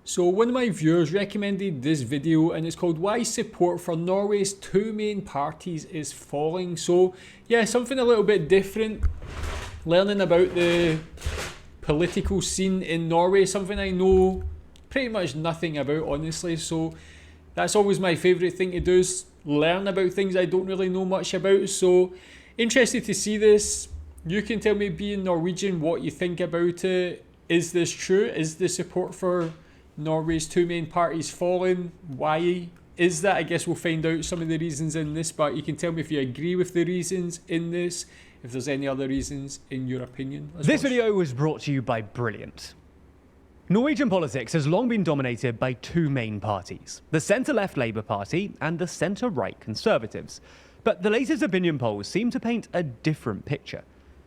So one of my viewers recommended this video and it's called Why Support for Norway's Two Main Parties is Falling. So yeah, something a little bit different. Learning about the political scene in Norway, something I know pretty much nothing about, honestly. So that's always my favourite thing to do, is learn about things I don't really know much about. So interested to see this. You can tell me, being Norwegian, what you think about it. Is this true? Is the support for Norway's two main parties falling? Why is that? I guess we'll find out some of the reasons in this, but you can tell me if you agree with the reasons in this, if there's any other reasons in your opinion. This video was brought to you by Brilliant. Norwegian politics has long been dominated by two main parties, the centre-left Labour Party and the centre-right Conservatives. But the latest opinion polls seem to paint a different picture.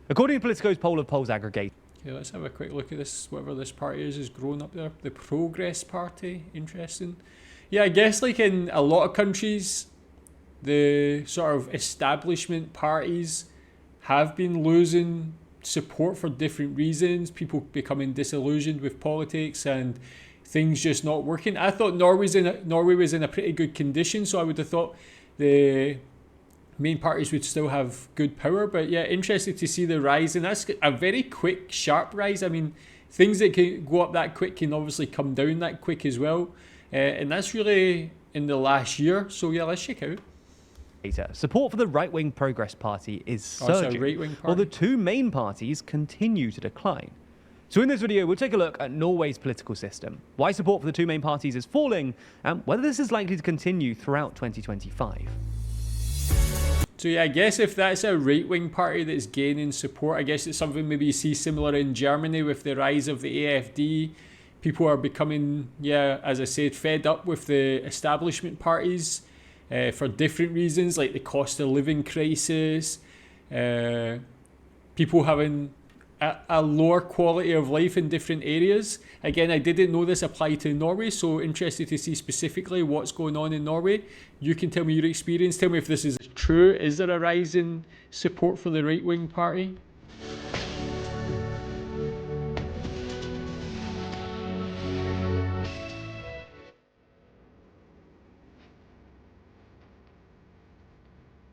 According to Politico's poll of polls aggregate. Okay, let's have a quick look at this, whatever this party is grown up there. The Progress Party, interesting. Yeah, I guess like in a lot of countries, the sort of establishment parties have been losing support for different reasons. People becoming disillusioned with politics and things just not working. I thought Norway was in a pretty good condition, so I would have thought the main parties would still have good power. But yeah, interested to see the rise, and that's a very quick, sharp rise. I mean, things that can go up that quick can obviously come down that quick as well, and that's really in the last year. So yeah, let's check out. Support for the right-wing Progress Party is surging, right-wing party, while the two main parties continue to decline. So in this video, we'll take a look at Norway's political system, why support for the two main parties is falling, and whether this is likely to continue throughout 2025. So yeah, I guess if that's a right-wing party that's gaining support, I guess it's something maybe you see similar in Germany with the rise of the AfD. People are becoming, yeah, as I said, fed up with the establishment parties for different reasons, like the cost of living crisis, people having a lower quality of life in different areas. Again, I didn't know this applied to Norway, so interested to see specifically what's going on in Norway. You can tell me your experience. Tell me if this is true. Is there a rise in support for the right-wing party?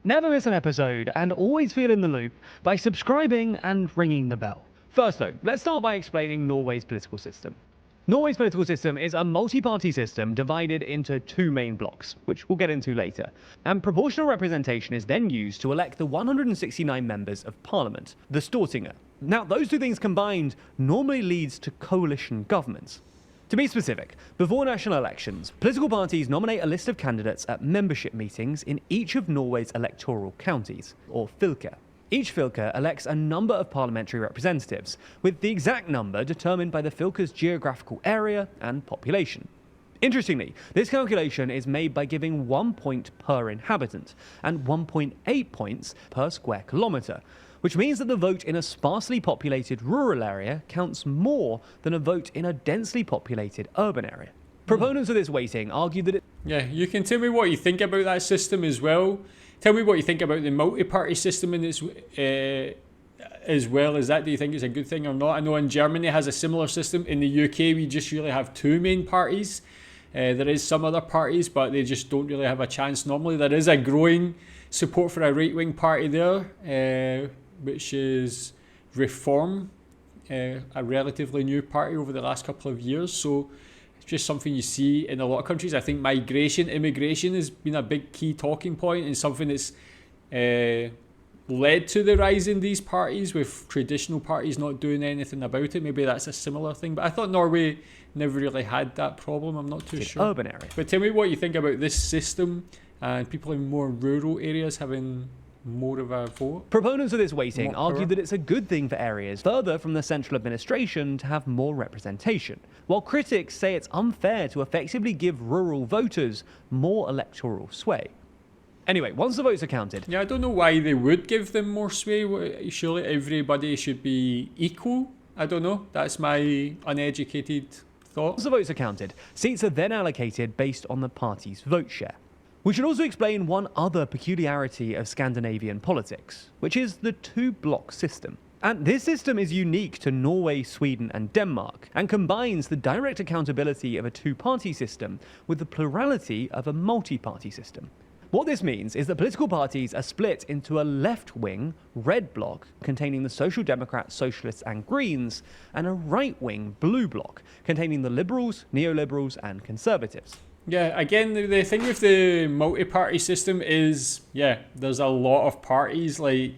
Never miss an episode and always feel in the loop by subscribing and ringing the bell. First though, let's start by explaining Norway's political system. Norway's political system is a multi-party system divided into two main blocks, which we'll get into later. And proportional representation is then used to elect the 169 members of parliament, the Stortinget. Now, those two things combined normally leads to coalition governments. To be specific, before national elections, political parties nominate a list of candidates at membership meetings in each of Norway's electoral counties, or fylke. Each fylke elects a number of parliamentary representatives, with the exact number determined by the fylke's geographical area and population. Interestingly, this calculation is made by giving 1 point per inhabitant and 1.8 points per square kilometre, which means that the vote in a sparsely populated rural area counts more than a vote in a densely populated urban area. Proponents of this weighting argue that Yeah, you can tell me what you think about that system as well. Tell me what you think about the multi-party system in this as well. Is that, do you think it's a good thing or not? I know in Germany has a similar system. In the UK, we just really have two main parties. There is some other parties, but they just don't really have a chance normally. There is a growing support for a right-wing party there, which is Reform, a relatively new party over the last couple of years. So it's just something you see in a lot of countries. I think immigration has been a big key talking point and something that's led to the rise in these parties, with traditional parties not doing anything about it. Maybe that's a similar thing. But I thought Norway never really had that problem. I'm not too sure. Urban area. But tell me what you think about this system and people in more rural areas having more of a vote. Proponents of this weighting argue that it's a good thing for areas further from the central administration to have more representation, while critics say it's unfair to effectively give rural voters more electoral sway. Anyway, once the votes are counted... Yeah, I don't know why they would give them more sway. Surely everybody should be equal. I don't know. That's my uneducated thought. Once the votes are counted, seats are then allocated based on the party's vote share. We should also explain one other peculiarity of Scandinavian politics, which is the two-block system. And this system is unique to Norway, Sweden, and Denmark, and combines the direct accountability of a two-party system with the plurality of a multi-party system. What this means is that political parties are split into a left-wing, red bloc, containing the Social Democrats, Socialists, and Greens, and a right-wing, blue bloc, containing the Liberals, Neoliberals, and Conservatives. Yeah, again, the thing with the multi-party system is, yeah, there's a lot of parties. Like,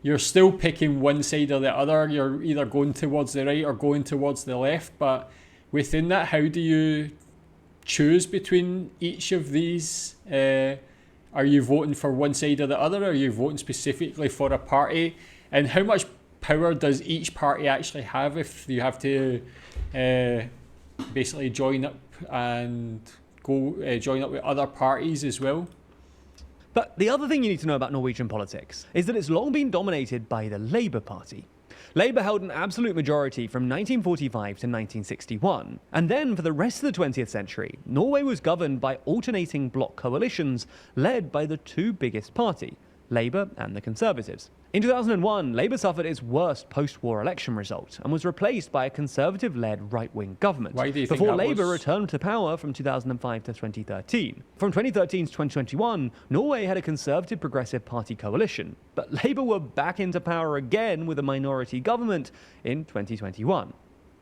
you're still picking one side or the other. You're either going towards the right or going towards the left. But within that, how do you choose between each of these? Are you voting for one side or the other? Are you voting specifically for a party? And how much power does each party actually have if you have to basically join up and go join up with other parties as well? But the other thing you need to know about Norwegian politics is that it's long been dominated by the Labour Party. Labour held an absolute majority from 1945 to 1961, and then for the rest of the 20th century, Norway was governed by alternating bloc coalitions led by the two biggest parties, Labour and the Conservatives. In 2001, Labour suffered its worst post-war election result and was replaced by a Conservative-led right-wing government. Why do you think before that Labour was? returned to power from 2005 to 2013. From 2013 to 2021, Norway had a Conservative Progressive Party coalition, but Labour were back into power again with a minority government in 2021.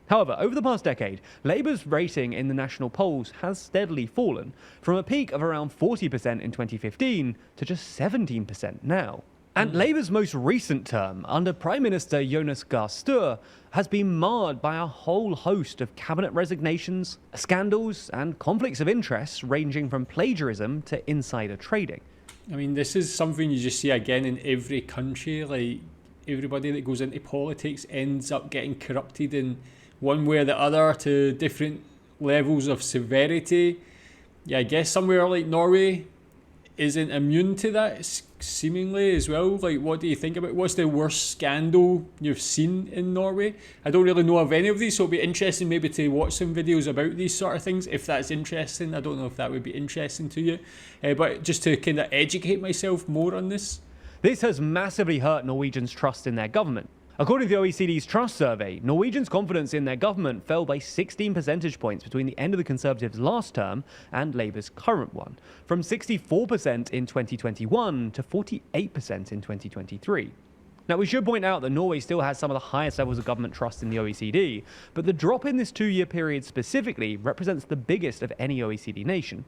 However, over the past decade, Labour's rating in the national polls has steadily fallen, from a peak of around 40% in 2015 to just 17% now. And Labour's most recent term, under Prime Minister Jonas Gahr Støre, has been marred by a whole host of cabinet resignations, scandals, and conflicts of interest ranging from plagiarism to insider trading. I mean, this is something you just see again in every country. Like, everybody that goes into politics ends up getting corrupted in one way or the other to different levels of severity. Yeah, I guess somewhere like Norway isn't immune to that, seemingly, as well. Like, what do you think about what's the worst scandal you've seen in Norway? I don't really know of any of these, so it'll be interesting maybe to watch some videos about these sort of things, if that's interesting. I don't know if that would be interesting to you, but just to kind of educate myself more on this. This has massively hurt Norwegians' trust in their government. According to the OECD's Trust Survey, Norwegians' confidence in their government fell by 16 percentage points between the end of the Conservatives' last term and Labour's current one, from 64% in 2021 to 48% in 2023. Now, we should point out that Norway still has some of the highest levels of government trust in the OECD, but the drop in this two-year period specifically represents the biggest of any OECD nation.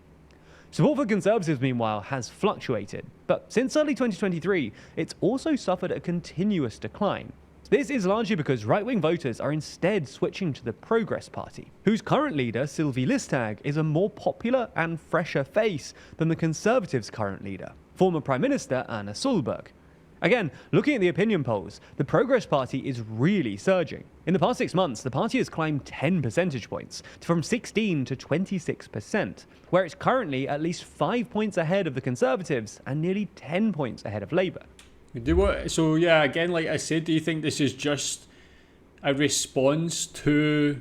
Support for Conservatives, meanwhile, has fluctuated, but since early 2023, it's also suffered a continuous decline. This is largely because right-wing voters are instead switching to the Progress Party, whose current leader, Sylvi Listhaug, is a more popular and fresher face than the Conservatives' current leader, former Prime Minister Erna Solberg. Again, looking at the opinion polls, the Progress Party is really surging. In the past 6 months, the party has climbed 10 percentage points, from 16 to 26%, where it's currently at least 5 points ahead of the Conservatives and nearly 10 points ahead of Labour. So yeah, again, like I said, do you think this is just a response to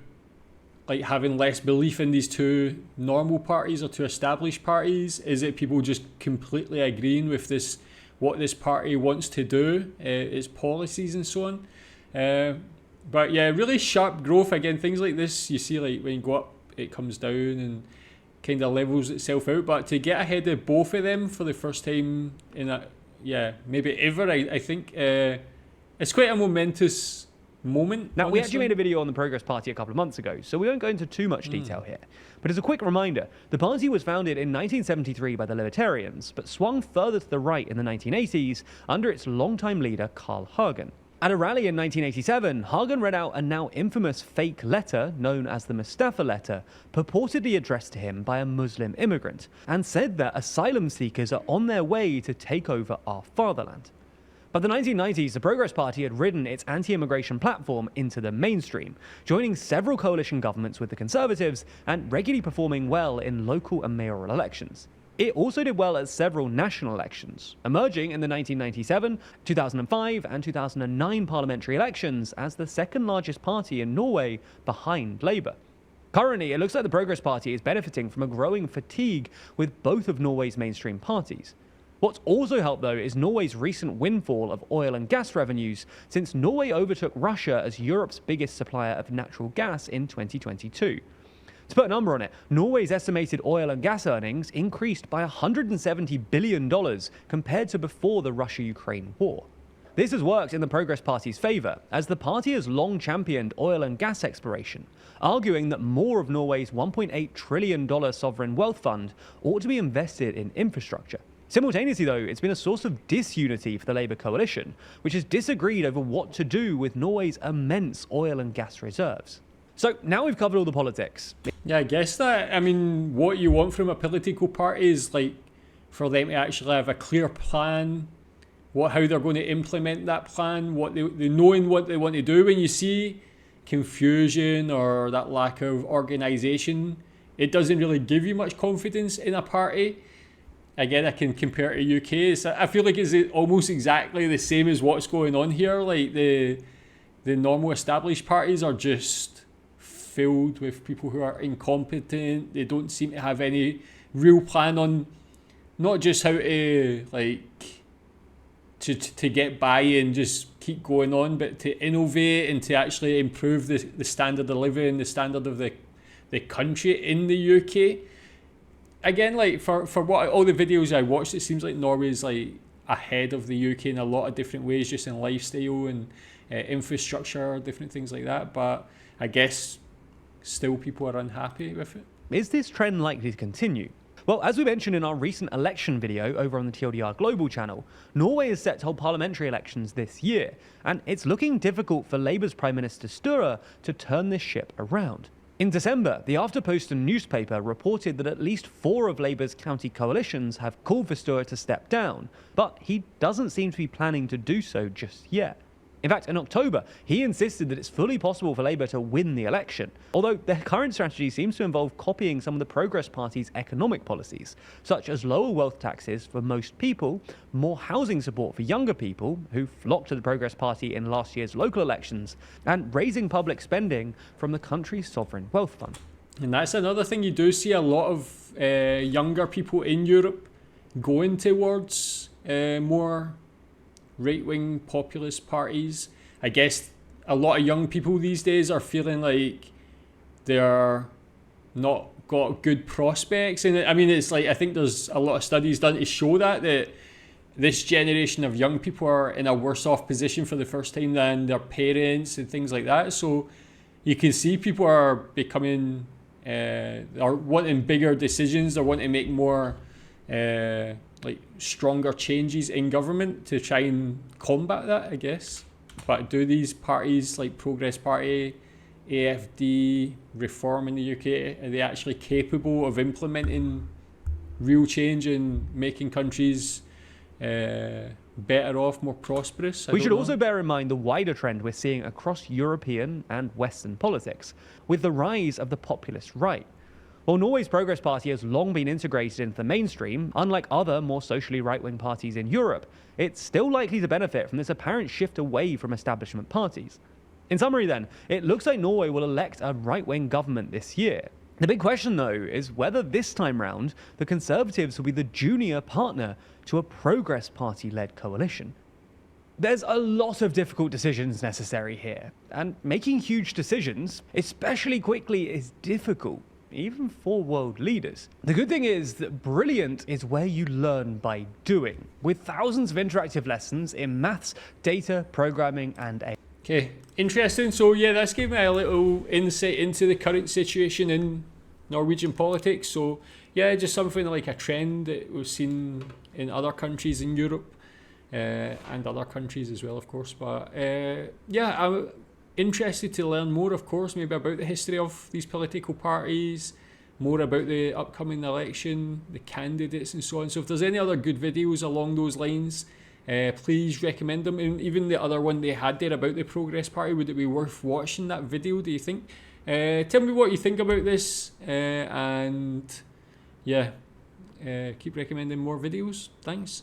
like having less belief in these two normal parties or two established parties? Is it people just completely agreeing with this, what this party wants to do, its policies and so on? But yeah, really sharp growth. Again, things like this you see, like when you go up, it comes down and kind of levels itself out. But to get ahead of both of them for the first time in a maybe ever, I think it's quite a momentous moment. Now, honestly. we actually made a video on the Progress Party a couple of months ago, so we won't go into too much detail here. But as a quick reminder, the party was founded in 1973 by the Libertarians, but swung further to the right in the 1980s under its longtime leader, Carl Hagen. At a rally in 1987, Hagen read out a now infamous fake letter known as the Mustafa letter, purportedly addressed to him by a Muslim immigrant, and said that asylum seekers are on their way to take over our fatherland. By the 1990s, the Progress Party had ridden its anti-immigration platform into the mainstream, joining several coalition governments with the Conservatives and regularly performing well in local and mayoral elections. It also did well at several national elections, emerging in the 1997, 2005 and 2009 parliamentary elections as the second largest party in Norway behind Labour. Currently, it looks like the Progress Party is benefiting from a growing fatigue with both of Norway's mainstream parties. What's also helped though is Norway's recent windfall of oil and gas revenues, since Norway overtook Russia as Europe's biggest supplier of natural gas in 2022. To put a number on it, Norway's estimated oil and gas earnings increased by $170 billion compared to before the Russia-Ukraine war. This has worked in the Progress Party's favour, as the party has long championed oil and gas exploration, arguing that more of Norway's $1.8 trillion sovereign wealth fund ought to be invested in infrastructure. Simultaneously though, it's been a source of disunity for the Labour coalition, which has disagreed over what to do with Norway's immense oil and gas reserves. So now we've covered all the politics. Yeah, I guess that, I mean, what you want from a political party is like for them to actually have a clear plan, how they're going to implement that plan, what they knowing what they want to do. When you see confusion or that lack of organisation, it doesn't really give you much confidence in a party. Again, I can compare to UK. I feel like it's almost exactly the same as what's going on here. Like the normal established parties are just filled with people who are incompetent. They don't seem to have any real plan on not just how to to get by and just keep going on, but to innovate and to actually improve the standard of living, the standard of the country in the UK. Again, like for what all the videos I watched, it seems like Norway's like ahead of the UK in a lot of different ways, just in lifestyle and infrastructure, different things like that. But I guess still people are unhappy with it. Is this trend likely to continue? Well, as we mentioned in our recent election video over on the TLDR Global channel, Norway is set to hold parliamentary elections this year, and it's looking difficult for Labour's Prime Minister Sture to turn this ship around. In December, the Aftenposten newspaper reported that at least 4 of Labour's county coalitions have called for Sture to step down, but he doesn't seem to be planning to do so just yet. In fact, in October, he insisted that it's fully possible for Labour to win the election, although their current strategy seems to involve copying some of the Progress Party's economic policies, such as lower wealth taxes for most people, more housing support for younger people who flocked to the Progress Party in last year's local elections, and raising public spending from the country's sovereign wealth fund. And that's another thing. You do see a lot of younger people in Europe going towards more right-wing populist parties. I guess a lot of young people these days are feeling like they're not got good prospects. And I mean, it's like, I think there's a lot of studies done to show that this generation of young people are in a worse off position for the first time than their parents and things like that. So you can see people are becoming, are wanting bigger decisions. They're wanting to make more stronger changes in government to try and combat that, I guess. But do these parties like Progress Party, AFD, Reform in the UK, are they actually capable of implementing real change and making countries better off, more prosperous? We should also bear in mind the wider trend we're seeing across European and Western politics, with the rise of the populist right. While Norway's Progress Party has long been integrated into the mainstream, unlike other more socially right-wing parties in Europe, it's still likely to benefit from this apparent shift away from establishment parties. In summary then, it looks like Norway will elect a right-wing government this year. The big question though is whether this time round the Conservatives will be the junior partner to a Progress Party-led coalition. There's a lot of difficult decisions necessary here, and making huge decisions, especially quickly, is difficult, even for world leaders. The good thing is that brilliant is where you learn by doing, with thousands of interactive lessons in maths, data, programming, and AI. Okay, interesting. So yeah, that's given me a little insight into the current situation in Norwegian politics. So yeah, just something like a trend that we've seen in other countries in Europe and other countries as well, of course. But yeah, I'm interested to learn more, of course, maybe about the history of these political parties, more about the upcoming election, the candidates and so on. So if there's any other good videos along those lines, please recommend them. And even the other one they had there about the Progress Party, would it be worth watching that video, do you think? Tell me what you think about this, and yeah, keep recommending more videos. Thanks.